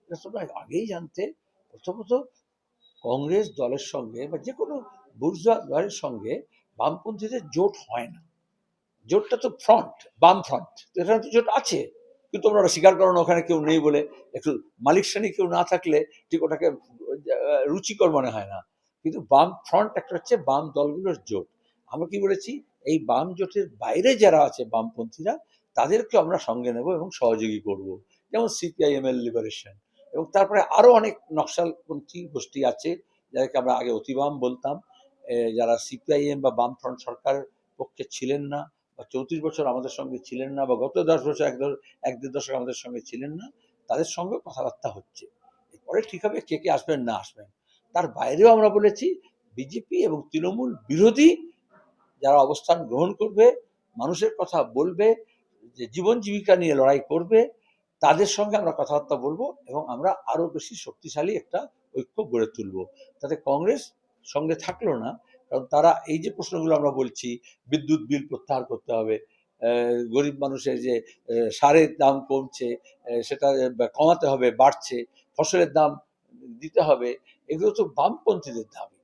এটা তোমরা আগেই জানতে। প্রথমত কংগ্রেস দলের সঙ্গে বা যে কোনো বুর্জোয়া দলের সঙ্গে বামপন্থীদের জোট হয় না। জোটটা তো ফ্রন্ট, বাম ফ্রন্ট, এখানে তো জোট আছে, কিন্তু তোমরা ওরা স্বীকার করো না, ওখানে কেউ নেই বলে। একটু মালিক শ্রেণী কেউ না থাকলে ঠিক ওটাকে রুচিকর মনে হয় না। কিন্তু বাম ফ্রন্ট একটা হচ্ছে বাম দলগুলোর জোট। আমরা কি বলেছি, এই বাম জোটের বাইরে যারা আছে বামপন্থীরা, তাদেরকে আমরা সঙ্গে নেব এবং সহযোগী করব। যেমন সিপিআইএম এর লিবারেশন, এবং তারপরে আরো অনেক নকশালপন্থী গোষ্ঠী আছে যাদেরকে আমরা আগে অতিবাম বলতাম, যারা সিপিআইএম বা বামফ্রন্ট সরকারের পক্ষে ছিলেন না, বা 34 বছর আমাদের সঙ্গে ছিলেন না, বা গত 10 বছর এক দেড় দশক আমাদের সঙ্গে ছিলেন না, তাদের সঙ্গে কথাবার্তা হচ্ছে। এরপরে ঠিক হবে কে কে আসবেন না আসবেন। তার বাইরেও আমরা বলেছি বিজেপি এবং তৃণমূল বিরোধী যারা অবস্থান গ্রহণ করবে, মানুষের কথা বলবে, যে জীবন জীবিকা নিয়ে লড়াই করবে, তাদের সঙ্গে আমরা কথাবার্তা বলবো এবং আমরা আরো বেশি শক্তিশালী একটা ঐক্য গড়ে তুলবো। তাতে কংগ্রেস সঙ্গে থাকলো না, কারণ তারা এই যে প্রশ্নগুলো আমরা বলছি, বিদ্যুৎ বিল প্রত্যাহার করতে হবে, গরিব মানুষের যে সারের দাম কমছে সেটা কমাতে হবে, বাড়ছে, ফসলের দাম দিতে হবে, এগুলো তো বামপন্থীদের দাবি।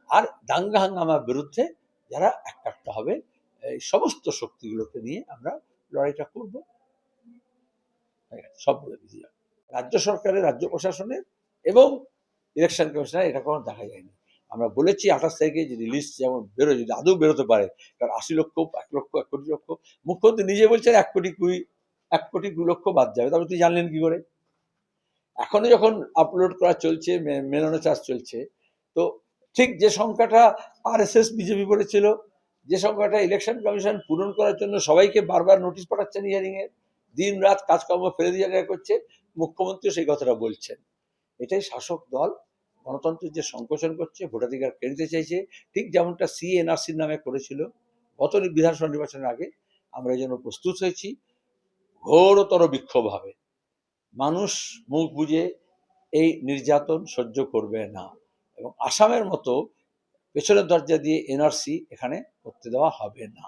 আর দাঙ্গা হাঙ্গামার বিরুদ্ধে যারা একাট্টা হবে, এই সমস্ত শক্তিগুলোকে নিয়ে আমরা লড়াইটা করব। সব বলে দিয়েছি। রাজ্য সরকারের, রাজ্য প্রশাসনের এবং ইলেকশন কমিশনের এটা কোনো দেখা যায়নি। আমরা বলেছি 28 তারিখে যদি লিস্ট যেমন বেরোয়, যদি আদৌ বেরোতে পারে, কারণ 80 লক্ষ, 1 লক্ষ, 1 কোটি লক্ষ, মুখ্যমন্ত্রী নিজে বলছেন 1 কোটি 2 লক্ষ বাদ যাবে। তবে তুই জানলেন কি করে? এখনো যখন আপলোড করা চলছে, মেলানো চাষ চলছে, তো ঠিক যে সংখ্যাটা আরএসএস বিজেপি বলেছিল, যে সংখ্যাটা ইলেকশন কমিশন পূরণ করার জন্য সবাইকে বারবার নোটিশ পাঠাচ্ছেন হিয়ারিং এর, দিন রাত কাজকর্ম ফেলে দিয়ে জায়গায় করছে, মুখ্যমন্ত্রী সেই কথাটা বলছেন। এটাই শাসক দল গণতন্ত্রের যে সংকোচন করছে, ভোটাধিকার কেড়ে নিতে চাইছে, ঠিক যেমনটা সিএনআরসির নামে করেছিল গত বিধানসভা নির্বাচনের আগে। আমরা এই জন্য প্রস্তুত হয়েছি, ঘোরতর বিক্ষোভ হবে। মানুষ মুখ বুজে এই নির্যাতন সহ্য করবে না, এবং আসামের মতো পেছনের দরজা দিয়ে এনআরসি এখানে করতে দেওয়া হবে না।